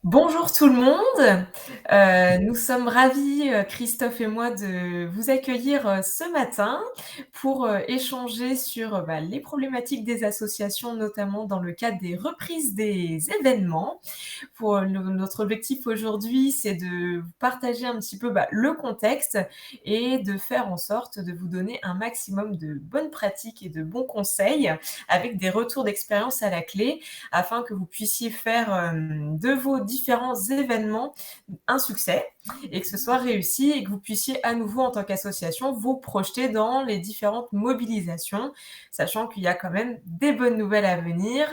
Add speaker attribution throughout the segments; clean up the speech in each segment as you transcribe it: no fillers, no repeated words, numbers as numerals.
Speaker 1: Bonjour tout le monde. Nous sommes ravis, Christophe et moi, de vous accueillir, ce matin pour, échanger sur, les problématiques des associations, notamment dans le cadre des reprises des événements. Pour notre objectif aujourd'hui, c'est de vous partager un petit peu, le contexte et de faire en sorte de vous donner un maximum de bonnes pratiques et de bons conseils avec des retours d'expérience à la clé afin que vous puissiez faire, de vos différents événements un succès et que ce soit réussi et que vous puissiez à nouveau en tant qu'association vous projeter dans les différentes mobilisations, sachant qu'il y a quand même des bonnes nouvelles à venir,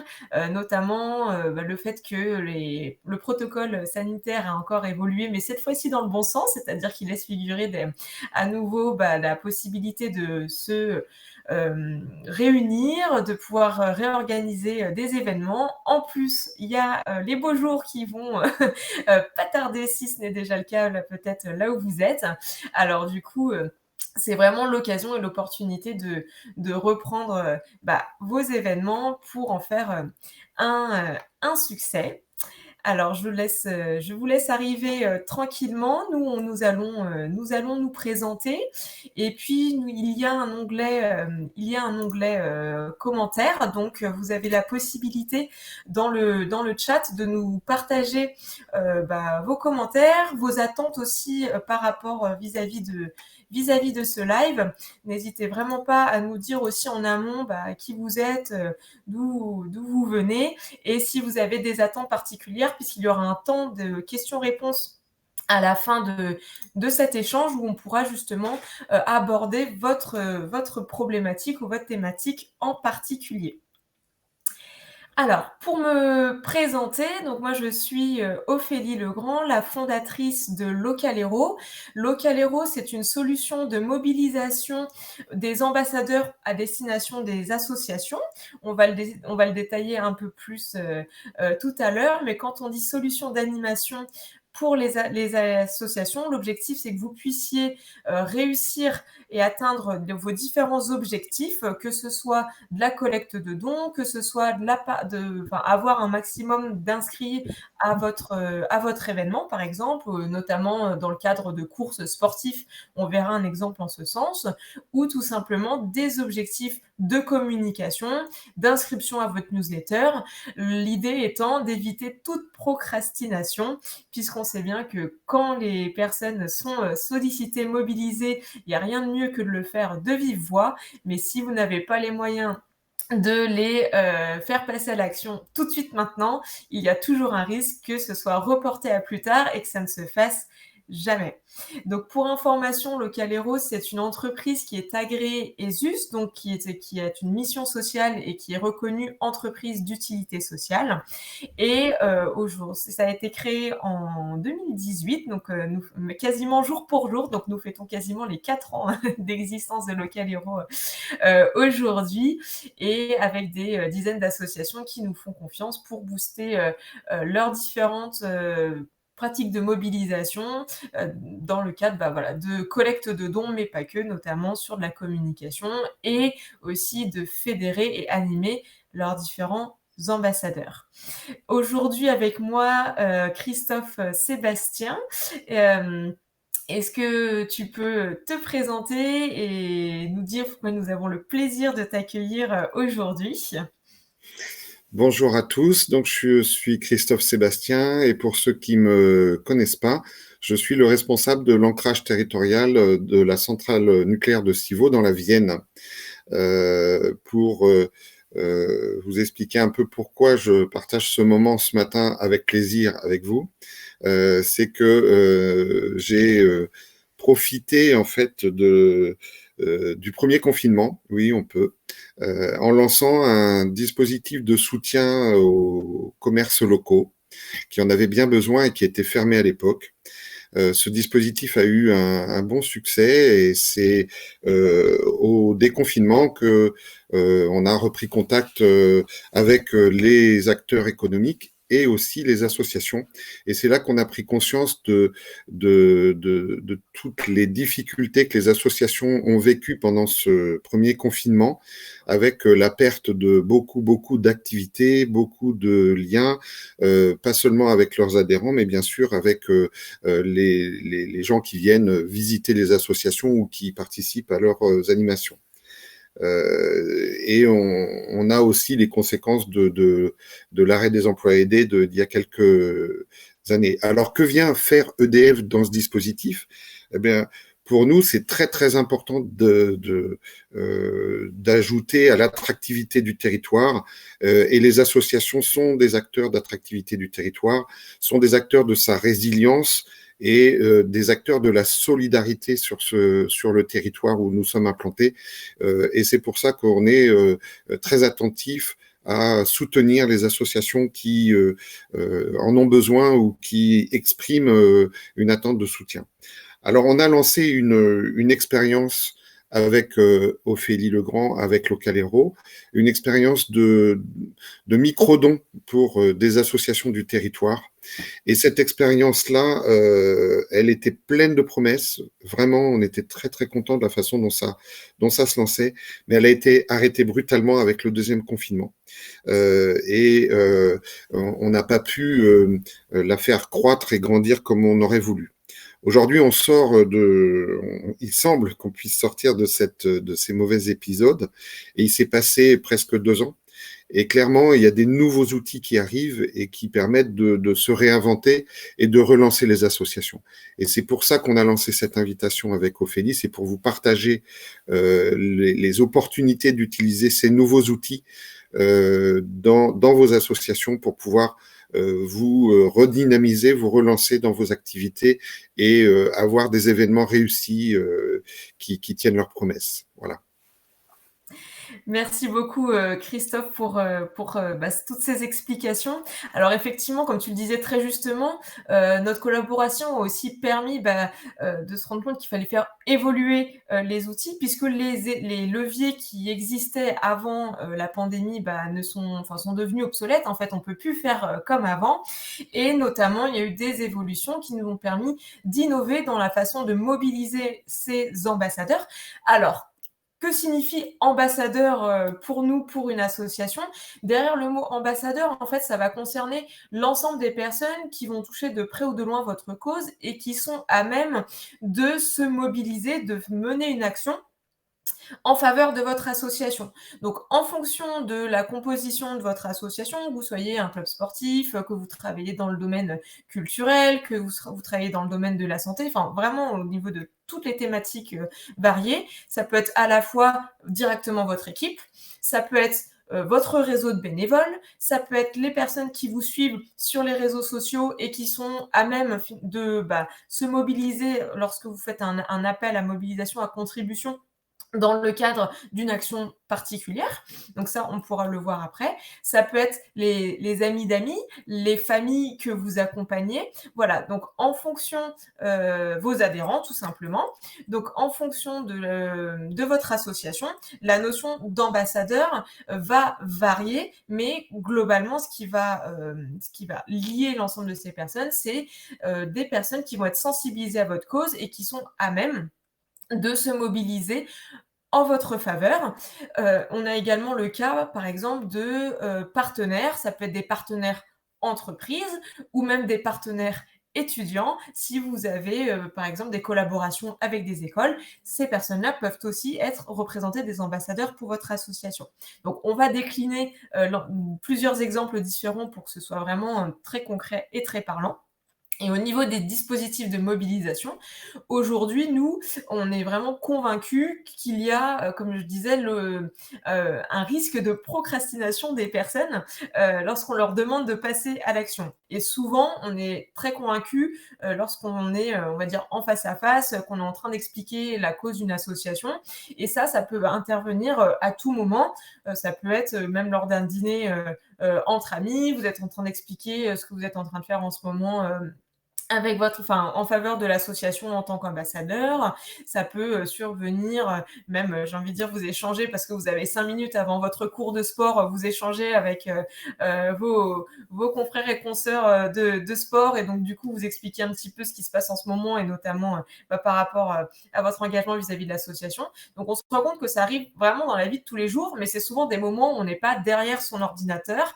Speaker 1: notamment le fait que le protocole sanitaire a encore évolué, mais cette fois-ci dans le bon sens, c'est-à-dire qu'il laisse figurer à nouveau la possibilité de se réunir, de pouvoir réorganiser des événements. En plus, il y a les beaux jours qui vont pas tarder, si ce n'est déjà le cas, là, peut-être là où vous êtes. Alors du coup, c'est vraiment l'occasion et l'opportunité de reprendre vos événements pour en faire un succès. Alors je vous laisse arriver, tranquillement. Nous allons nous présenter et puis il y a un onglet, commentaires. Donc, vous avez la possibilité dans le chat de nous partager, vos commentaires, vos attentes aussi, par rapport, vis-à-vis de ce live. N'hésitez vraiment pas à nous dire aussi en amont, qui vous êtes, d'où vous venez et si vous avez des attentes particulières, puisqu'il y aura un temps de questions-réponses à la fin de cet échange où on pourra justement aborder votre problématique ou votre thématique en particulier. Alors, pour me présenter, donc moi je suis Ophélie Legrand, la fondatrice de Localero. Localero, c'est une solution de mobilisation des ambassadeurs à destination des associations. On va le détailler un peu plus tout à l'heure, mais quand on dit solution d'animation pour les associations, l'objectif c'est que vous puissiez réussir et atteindre vos différents objectifs, que ce soit de la collecte de dons, que ce soit avoir un maximum d'inscrits à votre événement, par exemple, notamment dans le cadre de courses sportives, on verra un exemple en ce sens, ou tout simplement des objectifs de communication, d'inscription à votre newsletter. L'idée étant d'éviter toute procrastination, puisqu'on sait bien que quand les personnes sont sollicitées, mobilisées, il n'y a rien de mieux que de le faire de vive voix. Mais si vous n'avez pas les moyens de les faire passer à l'action tout de suite maintenant, il y a toujours un risque que ce soit reporté à plus tard et que ça ne se fasse jamais. Donc pour information, Localero, c'est une entreprise qui est agréée ESUS, donc qui est une mission sociale et qui est reconnue entreprise d'utilité sociale. Et aujourd'hui, ça a été créé en 2018, donc quasiment jour pour jour, donc nous fêtons quasiment les 4 ans d'existence de Localero aujourd'hui, et avec des dizaines d'associations qui nous font confiance pour booster leurs différentes pratiques de mobilisation dans le cadre de collecte de dons, mais pas que, notamment sur de la communication et aussi de fédérer et animer leurs différents ambassadeurs. Aujourd'hui avec moi, Christophe Sébastien. Euh, Est-ce que tu peux te présenter et nous dire pourquoi nous avons le plaisir de t'accueillir aujourd'hui?
Speaker 2: Bonjour à tous, donc je suis Christophe Sébastien et pour ceux qui me connaissent pas, je suis le responsable de l'ancrage territorial de la centrale nucléaire de Civaux dans la Vienne. Pour vous expliquer un peu pourquoi je partage ce moment ce matin avec plaisir avec vous, c'est que j'ai profité en fait du premier confinement, oui on peut, en lançant un dispositif de soutien aux commerces locaux qui en avaient bien besoin et qui était fermé à l'époque. Ce dispositif a eu un bon succès et c'est au déconfinement que on a repris contact avec les acteurs économiques et aussi les associations. Et c'est là qu'on a pris conscience de toutes les difficultés que les associations ont vécues pendant ce premier confinement, avec la perte de beaucoup d'activités, beaucoup de liens, pas seulement avec leurs adhérents, mais bien sûr avec les gens qui viennent visiter les associations ou qui participent à leurs animations. Et on a aussi les conséquences de l'arrêt des emplois aidés d'il y a quelques années. Alors, que vient faire EDF dans ce dispositif? Eh bien, pour nous, c'est très important d'ajouter à l'attractivité du territoire. Et les associations sont des acteurs d'attractivité du territoire, sont des acteurs de sa résilience et des acteurs de la solidarité sur le territoire où nous sommes implantés. Et c'est pour ça qu'on est très attentif à soutenir les associations qui en ont besoin ou qui expriment une attente de soutien. Alors, on a lancé une expérience avec Ophélie Legrand, avec Localero, une expérience de micro-dons pour des associations du territoire. Et cette expérience-là, elle était pleine de promesses. Vraiment, on était très contents de la façon dont ça se lançait. Mais elle a été arrêtée brutalement avec le deuxième confinement. On n'a pas pu la faire croître et grandir comme on aurait voulu. Aujourd'hui, il semble qu'on puisse sortir de ces mauvais épisodes. Et il s'est passé presque 2 ans. Et clairement, il y a des nouveaux outils qui arrivent et qui permettent de se réinventer et de relancer les associations. Et c'est pour ça qu'on a lancé cette invitation avec Ophélie, c'est pour vous partager les opportunités d'utiliser ces nouveaux outils dans vos associations pour pouvoir vous redynamiser, vous relancer dans vos activités et avoir des événements réussis qui tiennent leurs promesses. Voilà.
Speaker 1: Merci beaucoup Christophe pour toutes ces explications. Alors effectivement, comme tu le disais très justement, notre collaboration a aussi permis de se rendre compte qu'il fallait faire évoluer les outils, puisque les leviers qui existaient avant la pandémie sont devenus obsolètes. En fait, on peut plus faire comme avant. Et notamment, il y a eu des évolutions qui nous ont permis d'innover dans la façon de mobiliser ces ambassadeurs. Alors, que signifie ambassadeur pour nous, pour une association? Derrière le mot ambassadeur, en fait, ça va concerner l'ensemble des personnes qui vont toucher de près ou de loin votre cause et qui sont à même de se mobiliser, de mener une action en faveur de votre association. Donc, en fonction de la composition de votre association, que vous soyez un club sportif, que vous travaillez dans le domaine culturel, que vous travaillez dans le domaine de la santé, enfin vraiment au niveau de toutes les thématiques variées, ça peut être à la fois directement votre équipe, ça peut être votre réseau de bénévoles, ça peut être les personnes qui vous suivent sur les réseaux sociaux et qui sont à même de se mobiliser lorsque vous faites un appel à mobilisation, à contribution dans le cadre d'une action particulière. Donc ça, on pourra le voir après. Ça peut être les amis d'amis, les familles que vous accompagnez. Voilà, donc en fonction vos adhérents, tout simplement. Donc en fonction de votre association, la notion d'ambassadeur va varier, mais globalement, ce qui va lier l'ensemble de ces personnes, c'est des personnes qui vont être sensibilisées à votre cause et qui sont à même de se mobiliser en votre faveur. On a également le cas, par exemple, de partenaires. Ça peut être des partenaires entreprises ou même des partenaires étudiants. Si vous avez, par exemple, des collaborations avec des écoles, ces personnes-là peuvent aussi être représentées des ambassadeurs pour votre association. Donc, on va décliner plusieurs exemples différents pour que ce soit vraiment très concret et très parlant. Et au niveau des dispositifs de mobilisation, aujourd'hui, nous, on est vraiment convaincus qu'il y a, comme je disais, un risque de procrastination des personnes lorsqu'on leur demande de passer à l'action. Et souvent, on est très convaincus lorsqu'on est, on va dire, en face à face, qu'on est en train d'expliquer la cause d'une association. Et ça peut intervenir à tout moment. Ça peut être même lors d'un dîner entre amis. Vous êtes en train d'expliquer ce que vous êtes en train de faire en ce moment en faveur de l'association en tant qu'ambassadeur. Ça peut survenir, même, j'ai envie de dire, vous échangez parce que vous avez 5 minutes avant votre cours de sport, vous échangez avec vos confrères et consoeurs de sport, et donc du coup vous expliquez un petit peu ce qui se passe en ce moment, et notamment par rapport à votre engagement vis-à-vis de l'association. Donc on se rend compte que ça arrive vraiment dans la vie de tous les jours, mais c'est souvent des moments où on n'est pas derrière son ordinateur,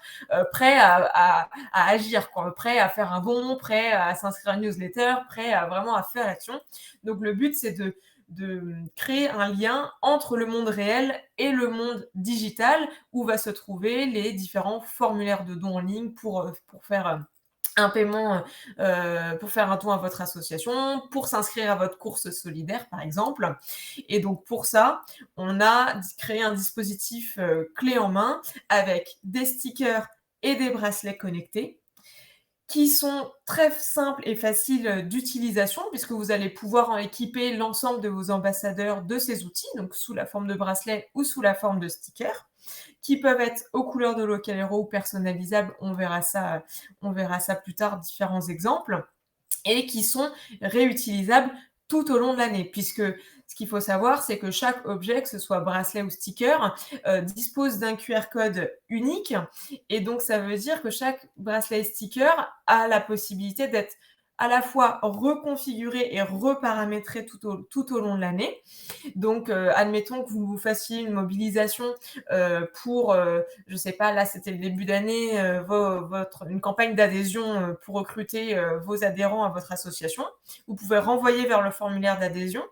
Speaker 1: prêt à agir, quoi, prêt à faire un don, prêt à s'inscrire à une newsletter, prêt à vraiment à faire l'action. Donc le but, c'est de créer un lien entre le monde réel et le monde digital, où va se trouver les différents formulaires de dons en ligne pour faire un paiement, pour faire un don à votre association, pour s'inscrire à votre course solidaire, par exemple. Et donc pour ça, on a créé un dispositif clé en main avec des stickers et des bracelets connectés qui sont très simples et faciles d'utilisation, puisque vous allez pouvoir équiper l'ensemble de vos ambassadeurs de ces outils, donc sous la forme de bracelets ou sous la forme de stickers, qui peuvent être aux couleurs de Local Hero ou personnalisables. On verra ça plus tard, différents exemples, et qui sont réutilisables tout au long de l'année, puisque ce qu'il faut savoir, c'est que chaque objet, que ce soit bracelet ou sticker, dispose d'un QR code unique, et donc ça veut dire que chaque bracelet et sticker a la possibilité d'être à la fois reconfiguré et reparamétré tout au long de l'année. Donc, admettons que vous fassiez une mobilisation pour, je sais pas, là c'était le début d'année, une campagne d'adhésion pour recruter vos adhérents à votre association. Vous pouvez renvoyer vers le formulaire d'adhésion.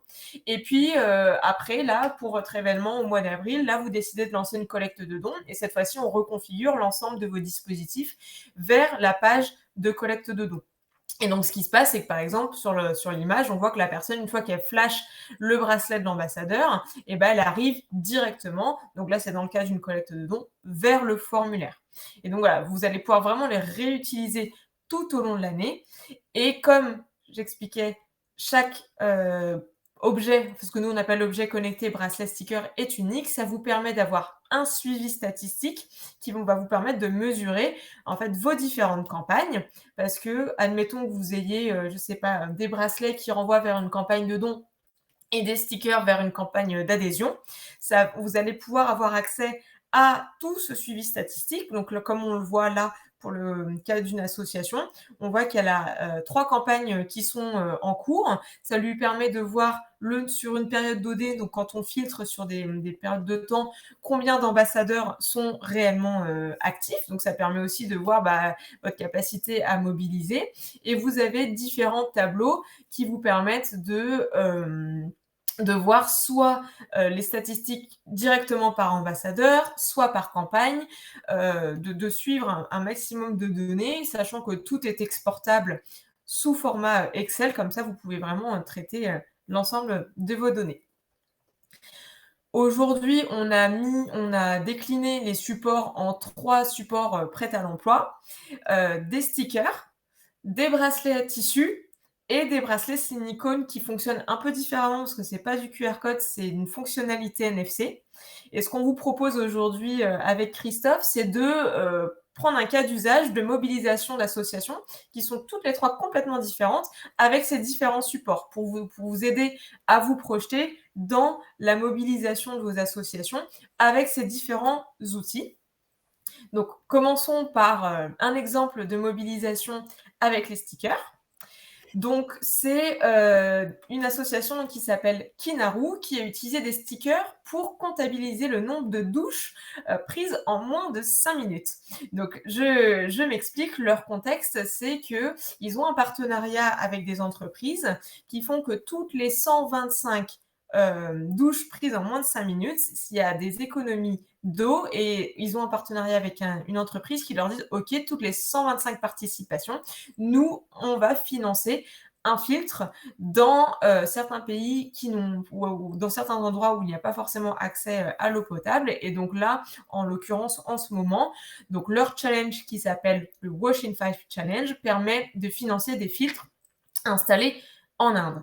Speaker 1: Et puis après, là, pour votre événement au mois d'avril, là, vous décidez de lancer une collecte de dons. Et cette fois-ci, on reconfigure l'ensemble de vos dispositifs vers la page de collecte de dons. Et donc, ce qui se passe, c'est que par exemple, sur l'image, on voit que la personne, une fois qu'elle flash le bracelet de l'ambassadeur, eh ben, elle arrive directement, donc là, c'est dans le cas d'une collecte de dons, vers le formulaire. Et donc voilà, vous allez pouvoir vraiment les réutiliser tout au long de l'année. Et comme j'expliquais, chaque objet, ce que nous on appelle l'objet connecté, bracelet, sticker, est unique. Ça vous permet d'avoir un suivi statistique qui va vous permettre de mesurer en fait vos différentes campagnes, parce que admettons que vous ayez, je sais pas, des bracelets qui renvoient vers une campagne de dons et des stickers vers une campagne d'adhésion. Ça, vous allez pouvoir avoir accès à tout ce suivi statistique. Donc, comme on le voit là pour le cas d'une association, on voit qu'elle a 3 campagnes qui sont en cours. Ça lui permet de voir sur une période donnée, donc quand on filtre sur des périodes de temps, combien d'ambassadeurs sont réellement actifs. Donc, ça permet aussi de voir votre capacité à mobiliser. Et vous avez différents tableaux qui vous permettent de voir soit les statistiques directement par ambassadeur, soit par campagne, de suivre un maximum de données, sachant que tout est exportable sous format Excel. Comme ça, vous pouvez vraiment traiter l'ensemble de vos données. Aujourd'hui, on a décliné les supports en 3 supports prêts à l'emploi, des stickers, des bracelets à tissu et des bracelets silicone qui fonctionnent un peu différemment parce que c'est pas du QR code, c'est une fonctionnalité NFC. Et ce qu'on vous propose aujourd'hui avec Christophe, c'est de prendre un cas d'usage de mobilisation d'associations qui sont toutes les 3 complètement différentes, avec ces différents supports pour vous aider à vous projeter dans la mobilisation de vos associations avec ces différents outils. Donc, commençons par un exemple de mobilisation avec les stickers. Donc, c'est une association qui s'appelle Kinaru qui a utilisé des stickers pour comptabiliser le nombre de douches prises en moins de 5 minutes. Donc, je m'explique. Leur contexte, c'est qu'ils ont un partenariat avec des entreprises qui font que toutes les 125 douches prises en moins de 5 minutes, s'il y a des économies d'eau, et ils ont un partenariat avec une entreprise qui leur dit « Ok, toutes les 125 participations, nous, on va financer un filtre dans certains pays ou dans certains endroits où il n'y a pas forcément accès à l'eau potable. » Et donc là, en l'occurrence, en ce moment, donc leur challenge qui s'appelle le Wash in 5 Challenge permet de financer des filtres installés en Inde.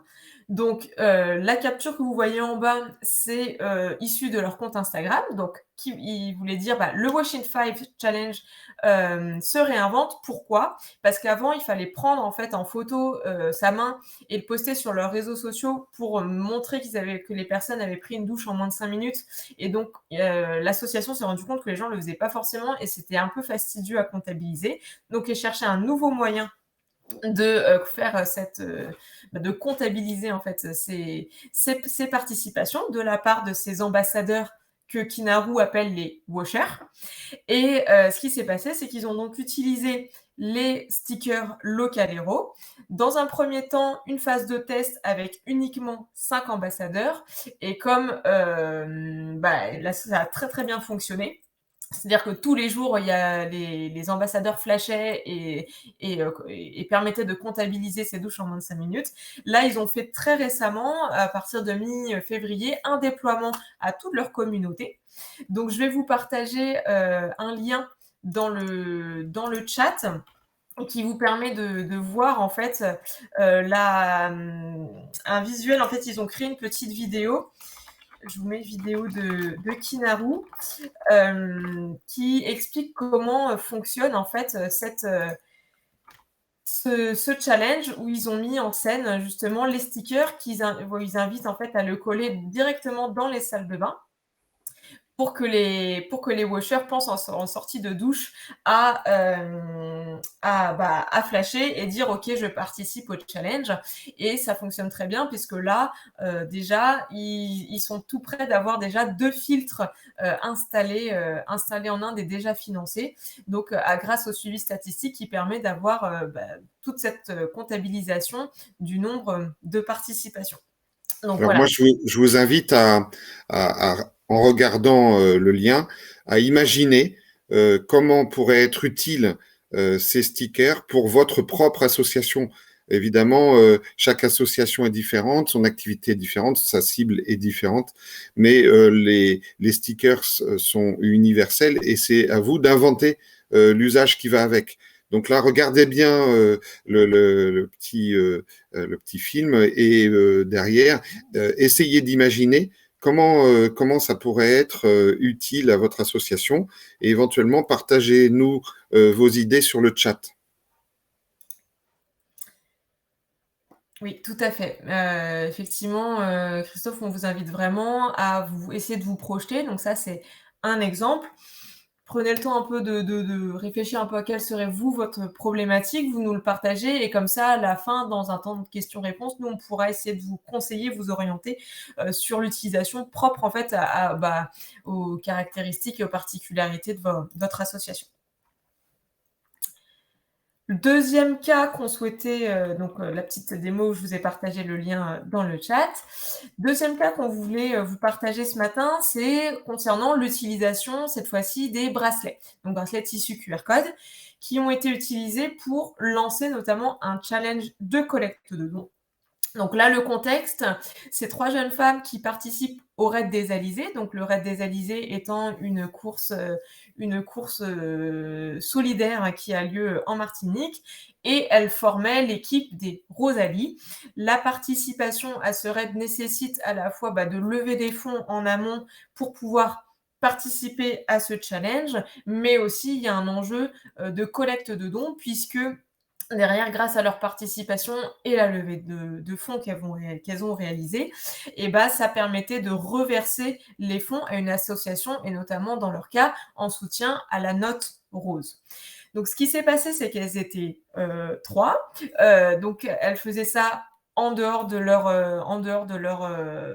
Speaker 1: Donc, la capture que vous voyez en bas, c'est issu de leur compte Instagram. Donc, ils voulaient dire le Wash in 5 Challenge se réinvente. Pourquoi? Parce qu'avant, il fallait prendre en fait en photo sa main et le poster sur leurs réseaux sociaux pour montrer que les personnes avaient pris une douche en moins de 5 minutes. Et donc, l'association s'est rendu compte que les gens ne le faisaient pas forcément et c'était un peu fastidieux à comptabiliser. Donc, ils cherchaient un nouveau moyen de faire de comptabiliser en fait ces participations de la part de ces ambassadeurs que Kinaru appelle les washers. Et ce qui s'est passé, c'est qu'ils ont donc utilisé les stickers Localero. Dans un premier temps, une phase de test avec uniquement 5 ambassadeurs. Et comme là, ça a très très bien fonctionné. C'est-à-dire que tous les jours, il y a les ambassadeurs flashaient et permettaient de comptabiliser ces douches en moins de 5 minutes. Là, ils ont fait très récemment, à partir de mi-février, un déploiement à toute leur communauté. Donc, je vais vous partager un lien dans le chat qui vous permet de voir en fait un visuel. En fait, ils ont créé une petite vidéo. Je vous mets une vidéo de Kinaru qui explique comment fonctionne en fait ce challenge où ils ont mis en scène justement les stickers ils invitent en fait à le coller directement dans les salles de bain pour que les washers pensent en sortie de douche à flasher et dire ok, je participe au challenge. Et ça fonctionne très bien puisque là déjà ils sont tout près d'avoir déjà 2 filtres installés en Inde et déjà financés, donc grâce au suivi statistique qui permet d'avoir toute cette comptabilisation du nombre de participations. Donc
Speaker 2: Alors moi,
Speaker 1: voilà.
Speaker 2: je vous invite en regardant le lien, à imaginer comment pourraient être utiles ces stickers pour votre propre association. Évidemment, chaque association est différente, son activité est différente, sa cible est différente, mais les stickers sont universels et c'est à vous d'inventer l'usage qui va avec. Donc là, regardez bien le petit film et derrière, essayez d'imaginer comment ça pourrait être utile à votre association et éventuellement partagez-nous vos idées sur le chat.
Speaker 1: Oui, tout à fait. Effectivement, Christophe, on vous invite vraiment à essayer de vous projeter. Donc ça, c'est un exemple. Prenez le temps un peu de réfléchir un peu à quelle serait vous, votre problématique, vous nous le partagez et comme ça, à la fin, dans un temps de questions-réponses, nous, on pourra essayer de vous conseiller, vous orienter sur l'utilisation propre en fait aux caractéristiques et aux particularités de votre association. Le deuxième cas qu'on souhaitait, la petite démo où je vous ai partagé le lien dans le chat. Deuxième cas qu'on voulait vous partager ce matin, c'est concernant l'utilisation, cette fois-ci, des bracelets. Donc bracelets tissu QR code, qui ont été utilisés pour lancer notamment un challenge de collecte de dons. Donc là, le contexte, c'est 3 jeunes femmes qui participent au Raid des Alizés. Donc le Raid des Alizés étant une course solidaire qui a lieu en Martinique. Et elles formaient l'équipe des Rosalie. La participation à ce raid nécessite à la fois de lever des fonds en amont pour pouvoir participer à ce challenge, mais aussi il y a un enjeu de collecte de dons puisque derrière, grâce à leur participation et la levée de fonds qu'elles ont réalisé, ça permettait de reverser les fonds à une association et notamment dans leur cas en soutien à la Note Rose. Donc ce qui s'est passé, c'est qu'elles étaient 3. Donc elles faisaient ça en dehors de leur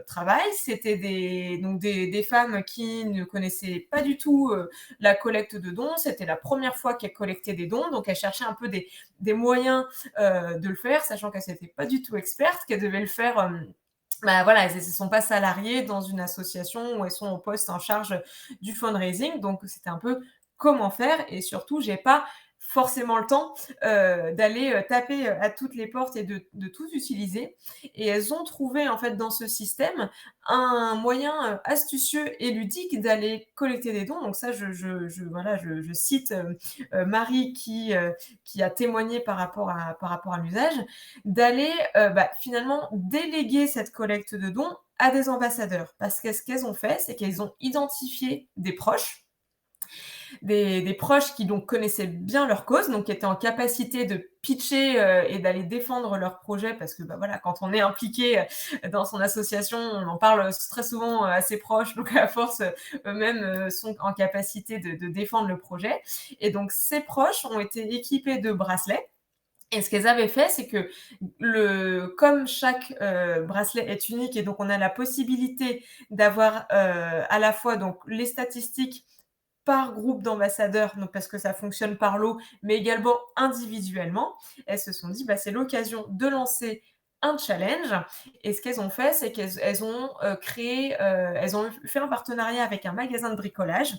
Speaker 1: travail. C'était des femmes qui ne connaissaient pas du tout la collecte de dons. C'était la première fois qu'elles collectaient des dons, donc elles cherchaient un peu des moyens de le faire, sachant qu'elles n'étaient pas du tout expertes, qu'elles devaient le faire elles ne sont pas salariées dans une association où elles sont au poste en charge du fundraising. Donc, c'était un peu comment faire. Et surtout, j'ai pas forcément le temps d'aller taper à toutes les portes et de tout utiliser. Et elles ont trouvé en fait dans ce système un moyen astucieux et ludique d'aller collecter des dons. Donc ça, voilà, je cite Marie qui a témoigné par rapport à l'usage, d'aller finalement déléguer cette collecte de dons à des ambassadeurs. Parce que ce qu'elles ont fait, c'est qu'elles ont identifié des proches qui donc connaissaient bien leur cause, donc qui étaient en capacité de pitcher et d'aller défendre leur projet, parce que voilà, quand on est impliqué dans son association, on en parle très souvent à ses proches, donc à force eux-mêmes sont en capacité de défendre le projet. Et donc ces proches ont été équipés de bracelets. Et ce qu'elles avaient fait, c'est que comme chaque bracelet est unique et donc on a la possibilité d'avoir à la fois donc les statistiques par groupe d'ambassadeurs, donc parce que ça fonctionne par lot, mais également individuellement. Elles se sont dit, c'est l'occasion de lancer un challenge. Et ce qu'elles ont fait, c'est qu'elles ont elles ont fait un partenariat avec un magasin de bricolage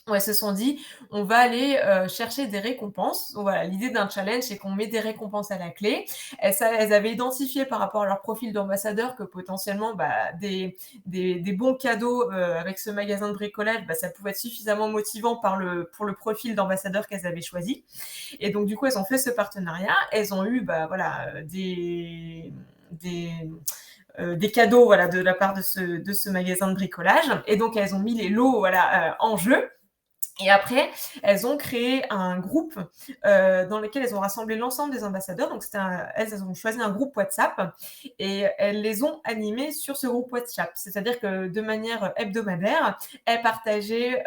Speaker 1: où elles se sont dit, on va aller chercher des récompenses. Donc voilà, l'idée d'un challenge, c'est qu'on met des récompenses à la clé. Elles avaient identifié par rapport à leur profil d'ambassadeur que potentiellement des bons cadeaux avec ce magasin de bricolage, ça pouvait être suffisamment motivant pour le profil d'ambassadeur qu'elles avaient choisi. Et donc du coup, elles ont fait ce partenariat. Elles ont eu des cadeaux voilà, de la part de ce magasin de bricolage. Et donc, elles ont mis les lots voilà, en jeu. Et après, elles ont créé un groupe dans lequel elles ont rassemblé l'ensemble des ambassadeurs. Donc, elles ont choisi un groupe WhatsApp et elles les ont animés sur ce groupe WhatsApp. C'est-à-dire que de manière hebdomadaire, elles partageaient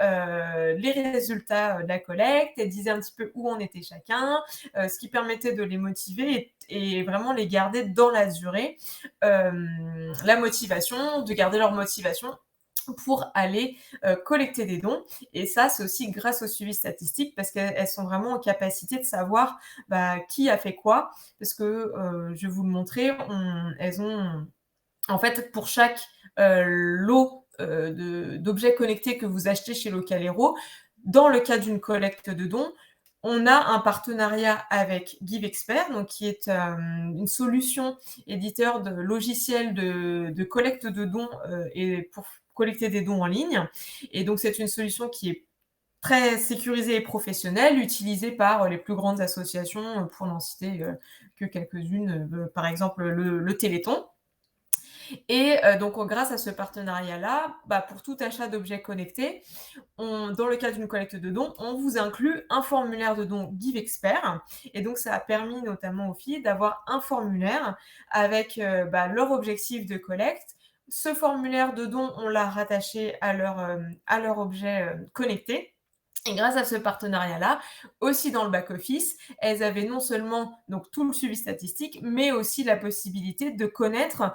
Speaker 1: les résultats de la collecte, elles disaient un petit peu où on était chacun, ce qui permettait de les motiver et vraiment les garder dans la durée. La motivation, de garder leur motivation pour aller collecter des dons. Et ça, c'est aussi grâce au suivi statistique parce qu'elles sont vraiment en capacité de savoir qui a fait quoi. Parce que, je vais vous le montrer, elles ont, en fait, pour chaque lot d'objets connectés que vous achetez chez Localero, dans le cas d'une collecte de dons, on a un partenariat avec GiveExpert, donc qui est une solution éditeur de logiciels de collecte de dons et pour collecter des dons en ligne. Et donc, c'est une solution qui est très sécurisée et professionnelle, utilisée par les plus grandes associations, pour n'en citer que quelques-unes, par exemple le Téléthon. Et donc, grâce à ce partenariat-là, pour tout achat d'objets connectés, dans le cas d'une collecte de dons, on vous inclut un formulaire de dons GiveExpert. Et donc, ça a permis notamment aux filles d'avoir un formulaire avec leur objectif de collecte. Ce formulaire de dons, on l'a rattaché à leur objet connecté. Et grâce à ce partenariat-là, aussi dans le back-office, elles avaient non seulement donc tout le suivi statistique, mais aussi la possibilité de connaître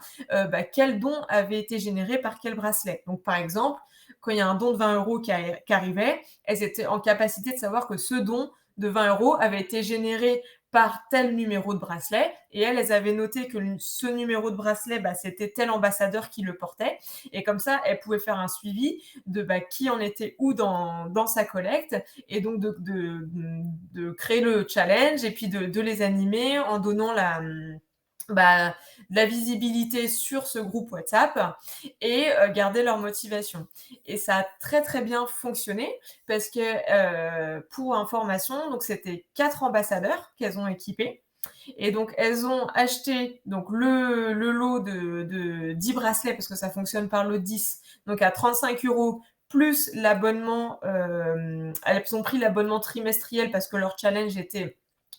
Speaker 1: quel don avait été généré par quel bracelet. Donc, par exemple, quand il y a un don de 20 € qui arrivait, elles étaient en capacité de savoir que ce don de 20 € avait été généré par tel numéro de bracelet. Et elles avaient noté que ce numéro de bracelet, c'était tel ambassadeur qui le portait. Et comme ça, elles pouvaient faire un suivi de qui en était où dans sa collecte. Et donc, de créer le challenge et puis de les animer en donnant de la visibilité sur ce groupe WhatsApp et garder leur motivation. Et ça a très très bien fonctionné parce que pour information, donc c'était 4 ambassadeurs qu'elles ont équipés. Et donc elles ont acheté donc le lot de 10 bracelets parce que ça fonctionne par lot de 10, donc à 35 € plus l'abonnement. Elles ont pris l'abonnement trimestriel parce que leur challenge était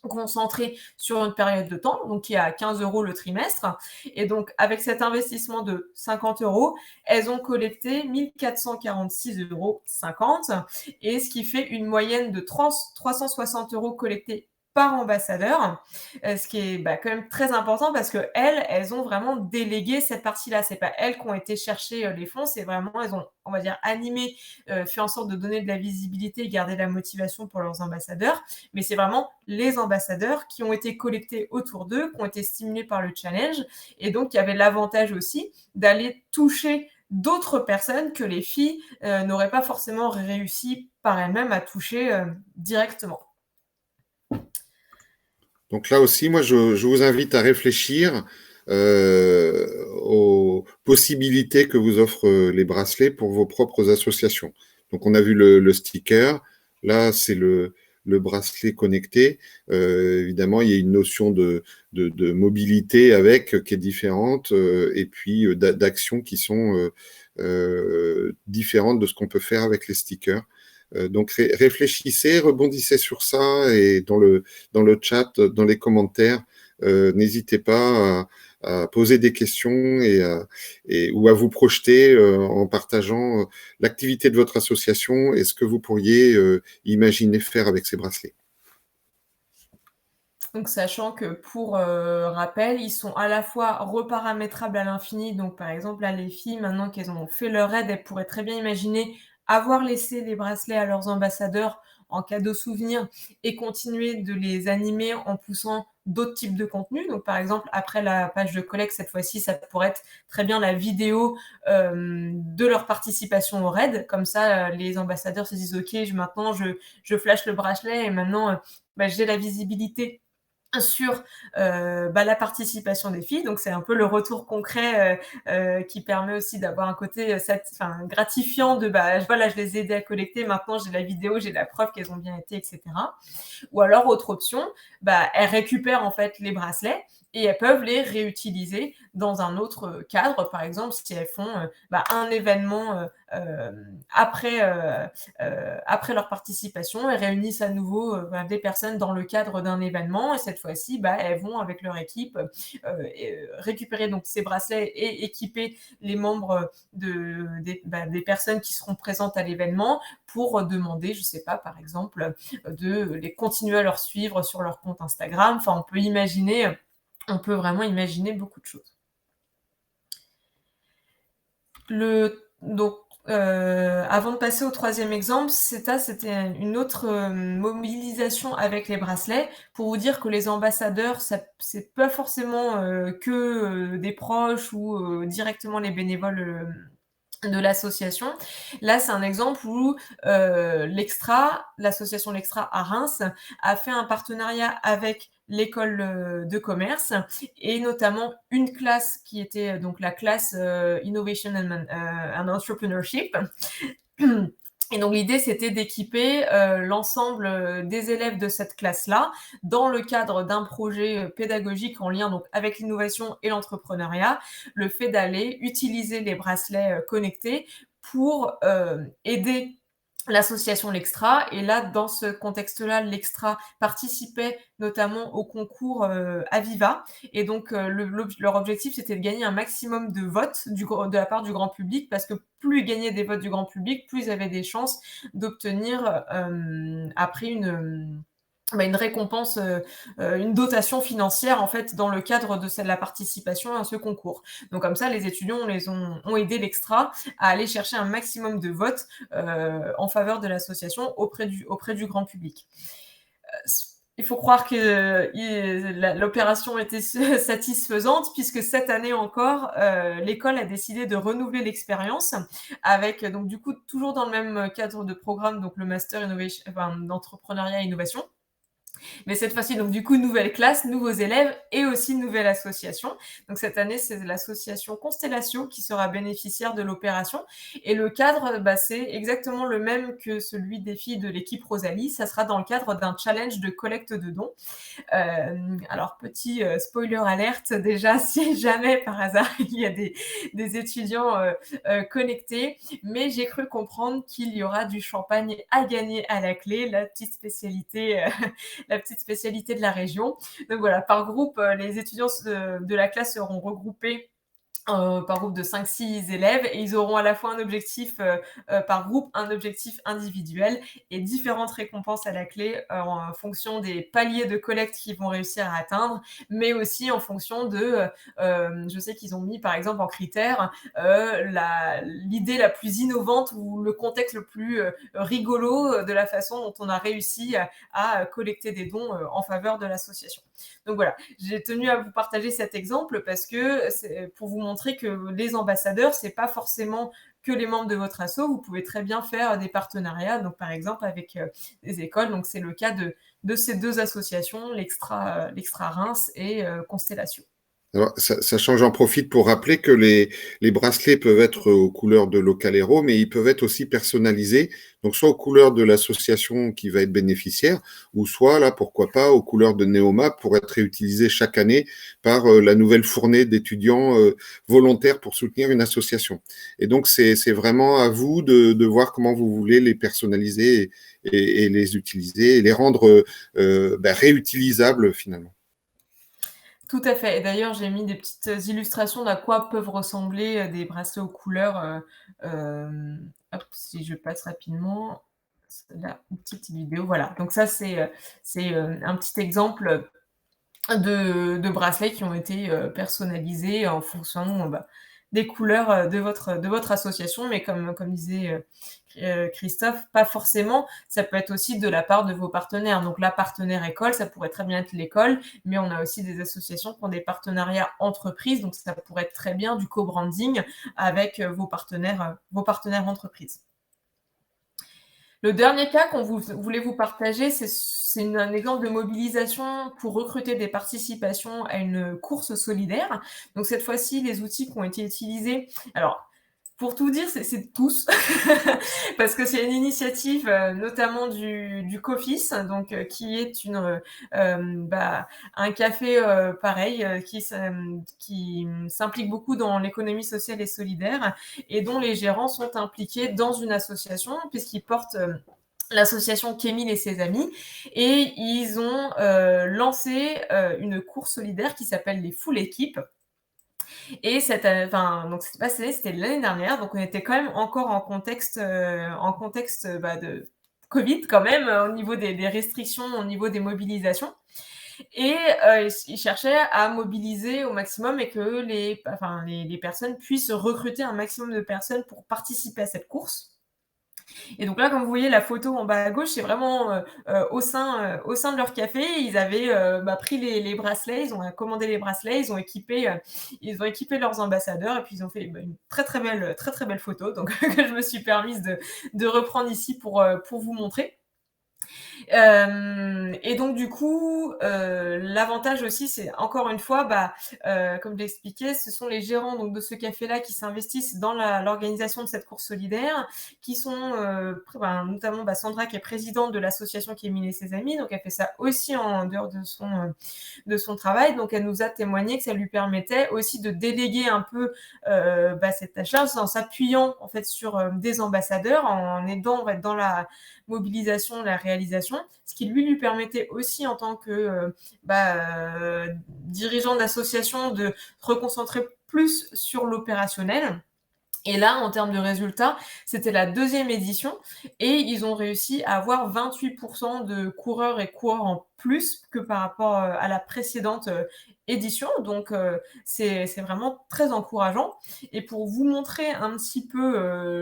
Speaker 1: concentré sur une période de temps, donc qui est à 15 € le trimestre. Et donc, avec cet investissement de 50 €, elles ont collecté 1 446,50 €, et ce qui fait une moyenne de 360 € collectés par ambassadeur, ce qui est quand même très important parce que elles ont vraiment délégué cette partie-là. C'est pas elles qui ont été chercher les fonds, c'est vraiment elles ont, on va dire, animé, fait en sorte de donner de la visibilité, garder la motivation pour leurs ambassadeurs. Mais c'est vraiment les ambassadeurs qui ont été collectés autour d'eux, qui ont été stimulés par le challenge, et donc il y avait l'avantage aussi d'aller toucher d'autres personnes que les filles n'auraient pas forcément réussi par elles-mêmes à toucher directement.
Speaker 2: Donc là aussi, moi, je vous invite à réfléchir aux possibilités que vous offrent les bracelets pour vos propres associations. Donc on a vu le sticker, là c'est le bracelet connecté. Évidemment, il y a une notion de mobilité avec qui est différente et puis d'actions qui sont différentes de ce qu'on peut faire avec les stickers. Donc réfléchissez, rebondissez sur ça et dans le chat, dans les commentaires, n'hésitez pas à poser des questions ou à vous projeter en partageant l'activité de votre association et ce que vous pourriez imaginer faire avec ces bracelets.
Speaker 1: Donc sachant que pour rappel, ils sont à la fois reparamétrables à l'infini. Donc par exemple, là, les filles, maintenant qu'elles ont fait leur raid, elles pourraient très bien imaginer avoir laissé les bracelets à leurs ambassadeurs en cadeau souvenir et continuer de les animer en poussant d'autres types de contenus. Donc par exemple, après la page de collecte, cette fois-ci, ça pourrait être très bien la vidéo de leur participation au raid. Comme ça, les ambassadeurs se disent, OK, maintenant je flash le bracelet et maintenant j'ai la visibilité sur la participation des filles. Donc c'est un peu le retour concret qui permet aussi d'avoir un côté gratifiant de voilà, je les ai aidés à collecter, maintenant j'ai la vidéo, j'ai la preuve qu'elles ont bien été, etc. Ou alors autre option, elles récupèrent en fait les bracelets et elles peuvent les réutiliser dans un autre cadre. Par exemple, si elles font un événement après leur participation, elles réunissent à nouveau des personnes dans le cadre d'un événement et cette fois-ci, elles vont avec leur équipe récupérer donc ces bracelets et équiper les membres des personnes qui seront présentes à l'événement pour demander, je sais pas, par exemple, de les continuer à leur suivre sur leur compte Instagram. Enfin, on peut vraiment imaginer beaucoup de choses. Avant de passer au troisième exemple, c'était une autre mobilisation avec les bracelets pour vous dire que les ambassadeurs, c'est pas forcément que des proches ou directement les bénévoles de l'association. Là, c'est un exemple où l'association L'Extra à Reims a fait un partenariat avec l'école de commerce et notamment une classe qui était donc la classe Innovation and Entrepreneurship. Et donc l'idée, c'était d'équiper l'ensemble des élèves de cette classe-là dans le cadre d'un projet pédagogique en lien donc avec l'innovation et l'entrepreneuriat, le fait d'aller utiliser les bracelets connectés pour aider l'association L'Extra. Et là, dans ce contexte-là, L'Extra participait notamment au concours Aviva. Et donc, leur objectif, c'était de gagner un maximum de votes de la part du grand public, parce que plus ils gagnaient des votes du grand public, plus ils avaient des chances d'obtenir après une récompense, une dotation financière en fait dans le cadre de la participation à ce concours. Donc comme ça, les étudiants ont aidé L'Extra à aller chercher un maximum de votes en faveur de l'association auprès du grand public. Il faut croire que l'opération était satisfaisante puisque cette année encore, l'école a décidé de renouveler l'expérience avec donc du coup toujours dans le même cadre de programme, donc le master d'entrepreneuriat et innovation. Mais cette fois-ci, donc du coup, nouvelle classe, nouveaux élèves et aussi nouvelle association. Donc cette année, c'est l'association Constellation qui sera bénéficiaire de l'opération. Et le cadre, c'est exactement le même que celui des filles de l'équipe Rosalie. Ça sera dans le cadre d'un challenge de collecte de dons. Alors, petit spoiler alerte, déjà, si jamais par hasard il y a des étudiants connectés, mais j'ai cru comprendre qu'il y aura du champagne à gagner à la clé, la petite spécialité de la région. Donc voilà, par groupe, les étudiants de la classe seront regroupés par groupe de 5-6 élèves et ils auront à la fois un objectif par groupe, un objectif individuel et différentes récompenses à la clé en fonction des paliers de collecte qu'ils vont réussir à atteindre, mais aussi en fonction de, je sais qu'ils ont mis par exemple en critère l'idée la plus innovante ou le contexte le plus rigolo de la façon dont on a réussi à collecter des dons en faveur de l'association. Donc voilà, j'ai tenu à vous partager cet exemple parce que c'est pour vous montrer que les ambassadeurs, c'est pas forcément que les membres de votre asso, vous pouvez très bien faire des partenariats, donc par exemple avec des écoles. Donc c'est le cas de ces deux associations, l'Extra Reims et Constellation.
Speaker 2: Alors, sachant, j'en profite pour rappeler que les bracelets peuvent être aux couleurs de Localero, mais ils peuvent être aussi personnalisés, donc soit aux couleurs de l'association qui va être bénéficiaire, ou soit, là, pourquoi pas, aux couleurs de Neoma pour être réutilisés chaque année par la nouvelle fournée d'étudiants volontaires pour soutenir une association. Et donc, c'est vraiment à vous de voir comment vous voulez les personnaliser et les utiliser et les rendre réutilisables finalement.
Speaker 1: Tout à fait. Et d'ailleurs, j'ai mis des petites illustrations d'à quoi peuvent ressembler des bracelets aux couleurs. Hop, si je passe rapidement, là, une petite vidéo. Voilà. Donc ça, c'est un petit exemple de bracelets qui ont été personnalisés en fonction des couleurs de votre association. Mais comme disait Christophe, pas forcément. Ça peut être aussi de la part de vos partenaires. Donc la partenaire école, ça pourrait très bien être l'école, mais on a aussi des associations qui ont des partenariats entreprises. Donc ça pourrait être très bien du co-branding avec vos partenaires entreprises. Le dernier cas qu'on voulait vous partager, c'est un exemple de mobilisation pour recruter des participations à une course solidaire. Donc cette fois-ci, les outils qui ont été utilisés, alors pour tout dire, c'est tous, parce que c'est une initiative notamment du COFIS, donc qui est un café pareil qui s'implique beaucoup dans l'économie sociale et solidaire et dont les gérants sont impliqués dans une association puisqu'ils portent l'association Kémil et ses amis, et ils ont lancé une course solidaire qui s'appelle les Full Équipes. Et donc c'était l'année dernière, donc on était quand même encore en contexte de Covid quand même, au niveau des restrictions, au niveau des mobilisations. Et ils cherchaient à mobiliser au maximum et que les personnes puissent recruter un maximum de personnes pour participer à cette course. Et donc là, comme vous voyez la photo en bas à gauche, c'est vraiment au sein de leur café. Ils avaient pris les bracelets, ils ont commandé les bracelets, ils ont équipé leurs ambassadeurs et puis ils ont fait une très très belle photo donc que je me suis permise de reprendre ici pour vous montrer. Et donc du coup, l'avantage aussi, c'est encore une fois, comme je l'ai expliqué, ce sont les gérants donc de ce café-là qui s'investissent dans l'organisation de cette course solidaire, qui sont notamment Sandra qui est présidente de l'association Kémil et ses amis, donc elle fait ça aussi en dehors de son travail, donc elle nous a témoigné que ça lui permettait aussi de déléguer un peu cette tâche en s'appuyant en fait sur des ambassadeurs, en aidant dans la mobilisation, la réalisation, ce qui lui permettait aussi en tant que dirigeant d'association de se reconcentrer plus sur l'opérationnel. Et là, en termes de résultats, c'était la 2e édition et ils ont réussi à avoir 28% de coureurs et coureurs en plus que par rapport à la précédente édition. Donc, c'est vraiment très encourageant. Et pour vous montrer un petit peu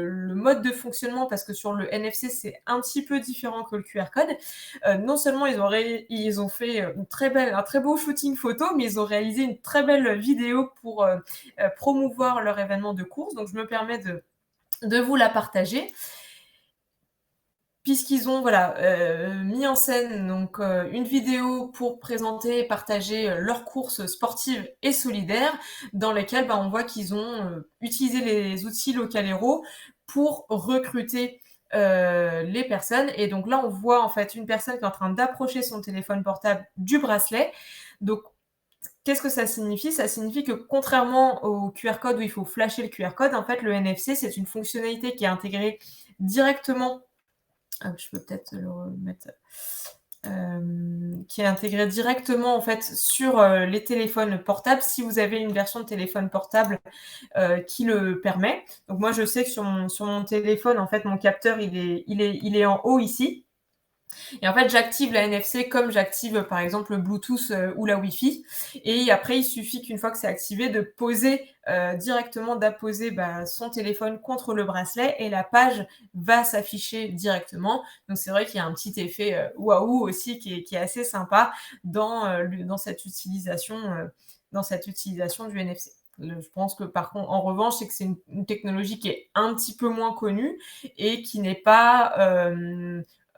Speaker 1: le mode de fonctionnement, parce que sur le NFC, c'est un petit peu différent que le QR code, non seulement ils ont fait un très beau shooting photo, mais ils ont réalisé une très belle vidéo pour promouvoir leur événement de course. Donc, je me permets de vous la partager. Puisqu'ils ont mis en scène donc une vidéo pour présenter et partager leurs courses sportives et solidaires, dans lesquelles on voit qu'ils ont utilisé les outils Localero pour recruter les personnes. Et donc là, on voit en fait une personne qui est en train d'approcher son téléphone portable du bracelet. Donc, qu'est-ce que ça signifie? Ça signifie que contrairement au QR code où il faut flasher le QR code, en fait, le NFC, c'est une fonctionnalité qui est intégrée directement. Je peux peut-être le remettre. Qui est intégré directement en fait sur les téléphones portables si vous avez une version de téléphone portable qui le permet. Donc moi je sais que sur mon téléphone en fait mon capteur il est en haut ici. Et en fait, j'active la NFC comme j'active par exemple le Bluetooth ou la Wi-Fi. Et après, il suffit qu'une fois que c'est activé, de poser directement, d'apposer son téléphone contre le bracelet et la page va s'afficher directement. Donc c'est vrai qu'il y a un petit effet waouh aussi qui est assez sympa dans cette utilisation du NFC. Je pense que par contre, en revanche, c'est que c'est une technologie qui est un petit peu moins connue et qui n'est pas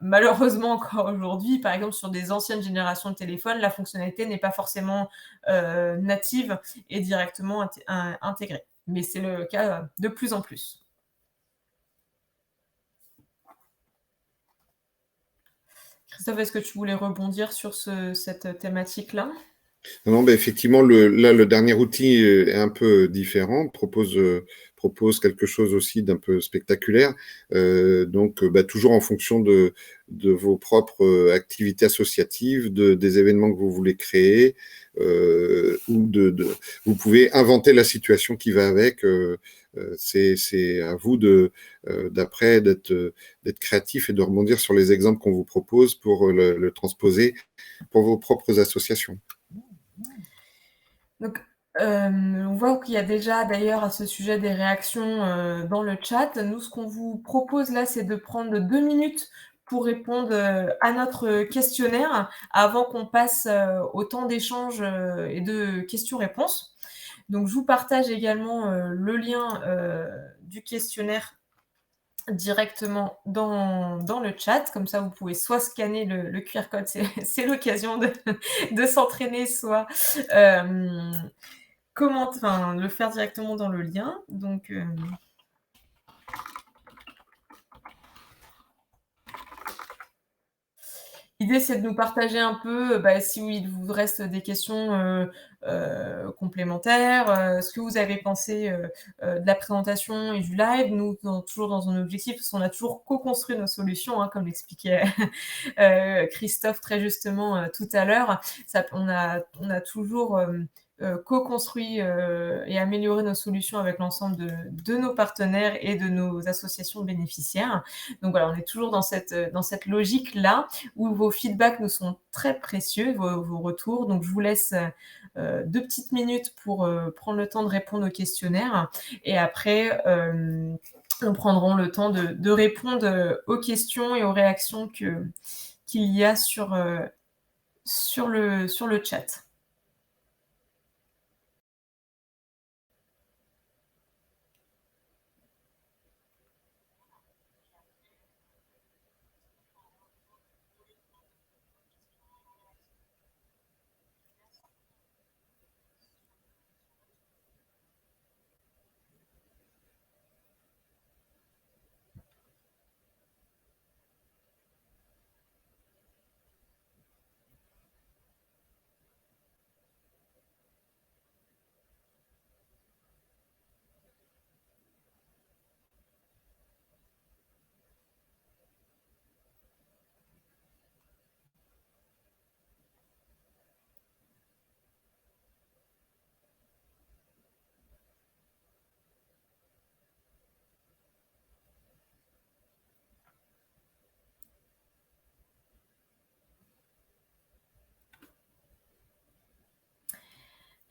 Speaker 1: malheureusement encore aujourd'hui, par exemple sur des anciennes générations de téléphones, la fonctionnalité n'est pas forcément native et directement intégrée. Mais c'est le cas de plus en plus. Christophe, est-ce que tu voulais rebondir sur cette thématique-là?
Speaker 2: Non, ben effectivement, le dernier outil est un peu différent, propose quelque chose aussi d'un peu spectaculaire. Donc, bah, toujours en fonction de vos propres activités associatives, des événements que vous voulez créer, vous pouvez inventer la situation qui va avec. C'est à vous d'après d'être créatif et de rebondir sur les exemples qu'on vous propose pour le transposer pour vos propres associations.
Speaker 1: Donc, on voit qu'il y a déjà d'ailleurs à ce sujet des réactions dans le chat. Nous, ce qu'on vous propose là, c'est de prendre 2 minutes pour répondre à notre questionnaire avant qu'on passe au temps d'échange et de questions-réponses. Donc, je vous partage également le lien du questionnaire directement dans le chat. Comme ça, vous pouvez soit scanner le QR code, c'est l'occasion de s'entraîner, soit le faire directement dans le lien. Donc, l'idée, c'est de nous partager un peu, si il vous reste des questions complémentaires, ce que vous avez pensé de la présentation et du live. Nous, toujours dans un objectif, parce qu'on a toujours co-construit nos solutions, hein, comme l'expliquait Christophe très justement tout à l'heure. On a toujours co-construit et amélioré nos solutions avec l'ensemble de nos partenaires et de nos associations bénéficiaires. Donc voilà, on est toujours dans cette logique-là où vos feedbacks nous sont très précieux, vos retours. Donc je vous laisse 2 petites minutes pour prendre le temps de répondre au questionnaire. Et après, nous prendrons le temps de répondre aux questions et aux réactions qu'il y a sur le chat.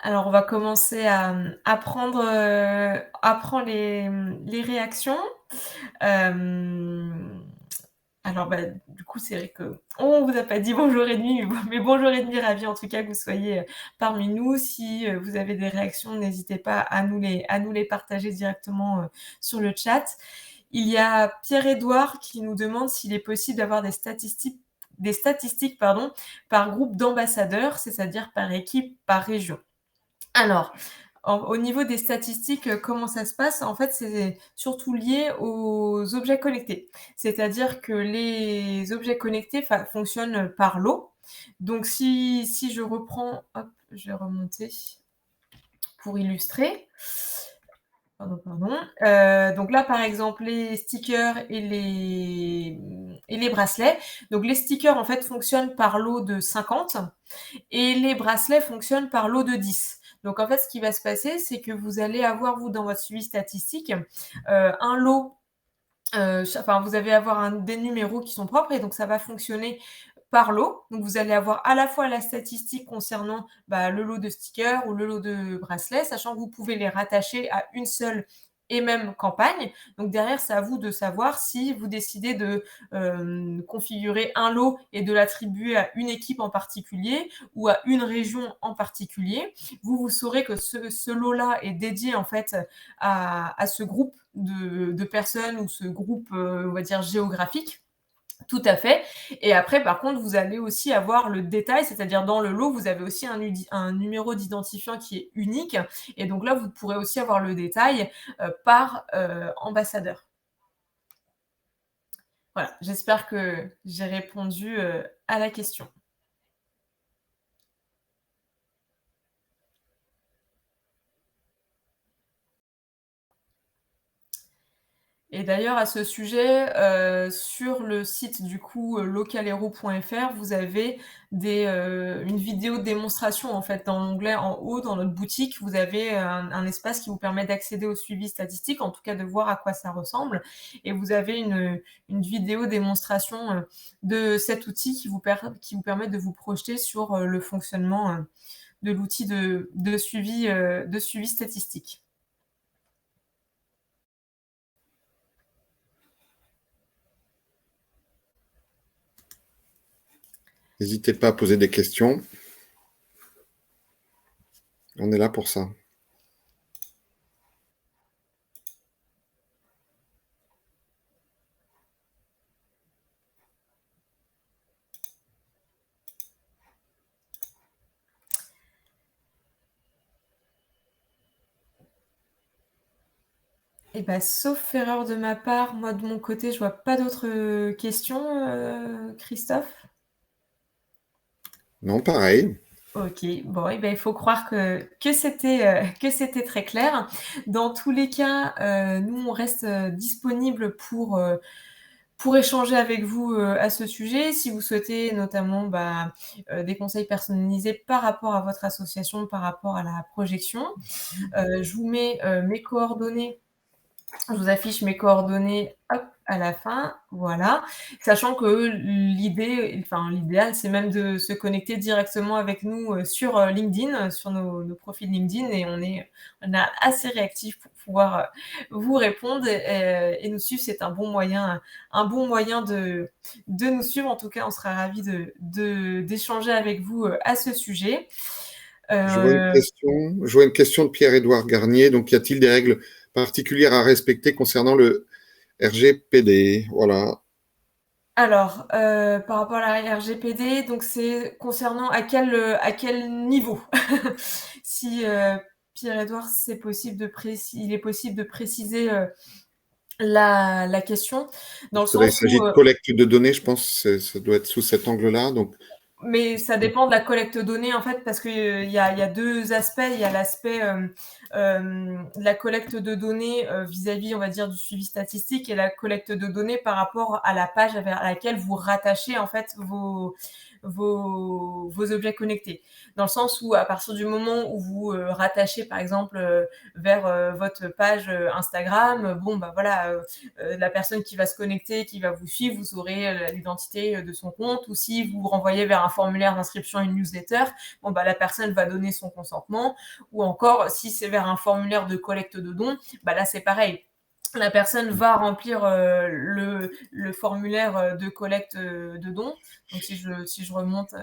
Speaker 1: Alors, on va commencer à prendre les réactions. Alors, du coup, c'est vrai qu'on vous a pas dit bonjour et demi, mais bonjour et demi, ravi en tout cas que vous soyez parmi nous. Si vous avez des réactions, n'hésitez pas à nous les partager directement sur le chat. Il y a Pierre-Édouard qui nous demande s'il est possible d'avoir des statistiques par groupe d'ambassadeurs, c'est-à-dire par équipe, par région. Alors, au niveau des statistiques, comment ça se passe? En fait, c'est surtout lié aux objets connectés. C'est-à-dire que les objets connectés fonctionnent par lot. Donc si je reprends, hop, je vais remonter pour illustrer. Pardon. Donc là, par exemple, les stickers et les bracelets. Donc les stickers, en fait, fonctionnent par lot de 50 et les bracelets fonctionnent par lot de 10. Donc en fait, ce qui va se passer, c'est que vous allez avoir, vous, dans votre suivi statistique, un lot, vous allez avoir des numéros qui sont propres et donc ça va fonctionner par lot. Donc vous allez avoir à la fois la statistique concernant le lot de stickers ou le lot de bracelets, sachant que vous pouvez les rattacher à une seule et même campagne. Donc derrière, c'est à vous de savoir si vous décidez de configurer un lot et de l'attribuer à une équipe en particulier ou à une région en particulier. Vous saurez que ce lot-là est dédié en fait à ce groupe de personnes ou ce groupe, on va dire, géographique. Tout à fait. Et après, par contre, vous allez aussi avoir le détail, c'est-à-dire dans le lot, vous avez aussi un numéro d'identifiant qui est unique. Et donc là, vous pourrez aussi avoir le détail par ambassadeur. Voilà, j'espère que j'ai répondu à la question. Et d'ailleurs à ce sujet, sur le site du coup, localhero.fr, vous avez une vidéo de démonstration en fait dans l'onglet en haut, dans notre boutique, vous avez un espace qui vous permet d'accéder au suivi statistique, en tout cas de voir à quoi ça ressemble et vous avez une vidéo démonstration, de cet outil qui vous permet de vous projeter sur, le fonctionnement, de l'outil de suivi statistique.
Speaker 2: N'hésitez pas à poser des questions. On est là pour ça.
Speaker 1: Et bah, sauf erreur de ma part, moi de mon côté, je vois pas d'autres, questions, Christophe?
Speaker 2: Non, pareil.
Speaker 1: OK, bon et ben, il faut croire que c'était très clair. Dans tous les cas, nous on reste, disponibles pour échanger avec vous, à ce sujet. Si vous souhaitez notamment, bah, des conseils personnalisés par rapport à votre association, par rapport à la projection, je vous mets, mes coordonnées. Je vous affiche mes coordonnées, hop, à la fin, voilà. Sachant que l'idéal, c'est même de se connecter directement avec nous, sur, LinkedIn, sur nos profils LinkedIn et on est assez réactifs pour pouvoir, vous répondre et nous suivre. C'est un bon moyen de nous suivre. En tout cas, on sera ravis d'échanger avec vous, à ce sujet. Heu
Speaker 2: Je vois une question de Pierre-Édouard Garnier. Donc, y a-t-il des règles particulières à respecter concernant le RGPD? Voilà.
Speaker 1: Alors, par rapport à la RGPD, donc c'est concernant à quel niveau? Si, Pierre-Édouard, il est possible de préciser, la question, dans le
Speaker 2: Il
Speaker 1: sens
Speaker 2: s'agit
Speaker 1: où,
Speaker 2: de collecte de données, je pense. Ça doit être sous cet angle-là. Donc,
Speaker 1: mais ça dépend de la collecte de données, en fait, parce que, il y a 2 aspects. Il y a l'aspect, de la collecte de données, vis-à-vis, on va dire, du suivi statistique et la collecte de données par rapport à la page vers laquelle vous rattachez, en fait, vos objets connectés. Dans le sens où, à partir du moment où vous, rattachez, par exemple, vers, votre page, Instagram, bon, bah, voilà, la personne qui va se connecter, qui va vous suivre, vous aurez l'identité de son compte, ou si vous renvoyez vers un formulaire d'inscription à une newsletter, bon, bah, la personne va donner son consentement, ou encore si c'est vers un formulaire de collecte de dons, bah, là c'est pareil. La personne va remplir le formulaire de collecte de dons. Donc si je remonte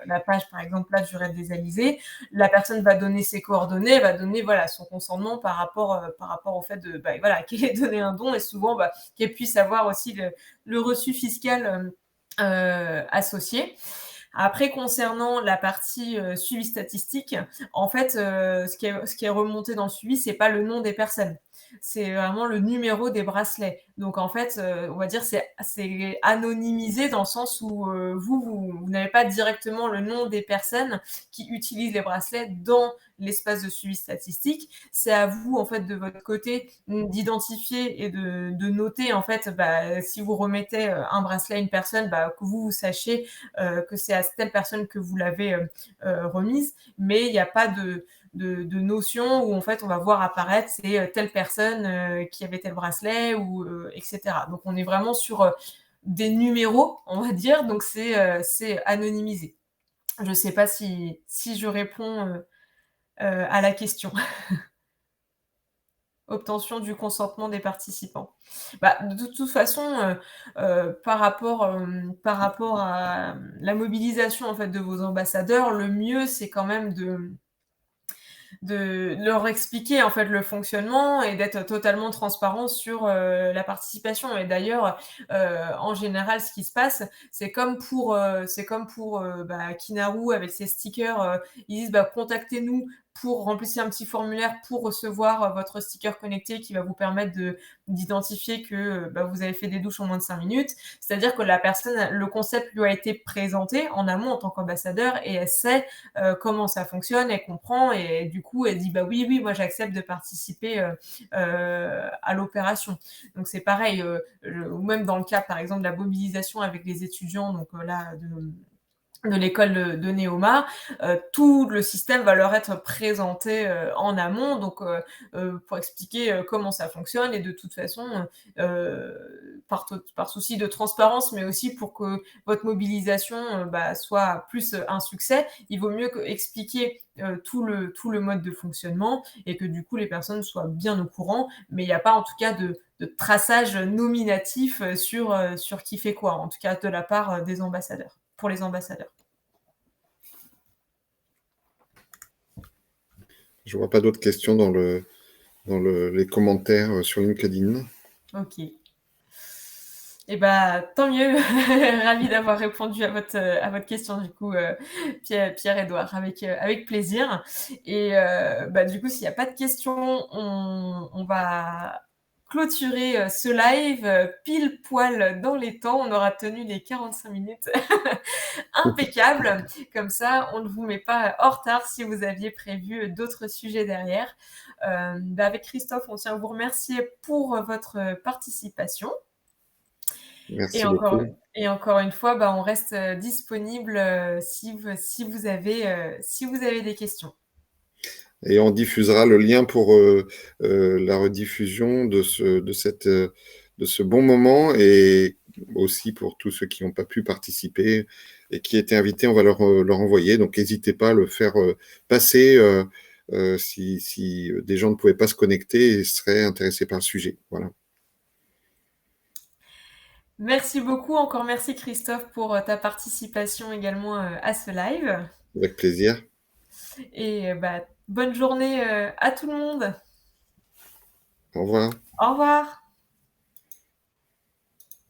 Speaker 1: la page par exemple là du Raid des Alizés, la personne va donner ses coordonnées, va donner voilà son consentement par rapport au fait de bah, voilà qu'elle ait donné un don et souvent bah, qu'elle puisse avoir aussi le reçu fiscal associé. Après, concernant la partie suivi statistique, en fait, ce qui est remonté dans le suivi, c'est pas le nom des personnes. C'est vraiment le numéro des bracelets. Donc, en fait, on va dire c'est anonymisé dans le sens où vous n'avez pas directement le nom des personnes qui utilisent les bracelets dans l'espace de suivi statistique. C'est à vous, en fait, de votre côté, d'identifier et de noter, en fait, bah, si vous remettez un bracelet à une personne, bah, que vous sachiez que c'est à telle personne que vous l'avez remise, mais il n'y a pas de notion où en fait on va voir apparaître c'est telle personne qui avait tel bracelet ou etc. Donc on est vraiment sur des numéros, on va dire, donc c'est anonymisé. Je ne sais pas si je réponds à la question. Obtention du consentement des participants. Bah, de toute façon, par rapport à la mobilisation en fait de vos ambassadeurs, le mieux c'est quand même de leur expliquer en fait le fonctionnement et d'être totalement transparent sur la participation. Et d'ailleurs, en général, ce qui se passe, c'est comme pour Kinaru avec ses stickers. Ils disent contactez-nous pour remplir un petit formulaire pour recevoir votre sticker connecté qui va vous permettre d'identifier que vous avez fait des douches en moins de 5 minutes. C'est-à-dire que la personne, le concept lui a été présenté en amont en tant qu'ambassadeur et elle sait comment ça fonctionne, elle comprend et du coup elle dit oui, oui, moi j'accepte de participer à l'opération. Donc c'est pareil, ou même dans le cas par exemple de la mobilisation avec les étudiants, donc là de l'école de Neoma, tout le système va leur être présenté en amont, donc pour expliquer comment ça fonctionne et de toute façon, par souci de transparence, mais aussi pour que votre mobilisation soit plus un succès, il vaut mieux expliquer tout le mode de fonctionnement et que du coup les personnes soient bien au courant, mais il n'y a pas en tout cas de traçage nominatif sur qui fait quoi, en tout cas de la part des ambassadeurs, pour les ambassadeurs.
Speaker 2: Je vois pas d'autres questions les commentaires sur LinkedIn.
Speaker 1: Ok. Et tant mieux. Ravi d'avoir répondu à votre question, du coup, Pierre-Édouard, avec plaisir. Et du coup, s'il n'y a pas de questions, on va clôturer ce live pile poil dans les temps. On aura tenu les 45 minutes impeccable. Comme ça, on ne vous met pas hors retard si vous aviez prévu d'autres sujets derrière. Avec Christophe, on tient à vous remercier pour votre participation. Et
Speaker 2: Merci
Speaker 1: encore,
Speaker 2: beaucoup.
Speaker 1: et encore une fois, on reste disponible si vous avez des questions.
Speaker 2: Et on diffusera le lien pour la rediffusion de ce bon moment et aussi pour tous ceux qui n'ont pas pu participer et qui étaient invités, on va leur envoyer. Donc n'hésitez pas à le faire passer si des gens ne pouvaient pas se connecter et seraient intéressés par le sujet. Voilà.
Speaker 1: Merci beaucoup. Encore merci Christophe pour ta participation également à ce live.
Speaker 2: Avec plaisir.
Speaker 1: Et bonne journée à tout le monde.
Speaker 2: Au revoir.
Speaker 1: Au revoir.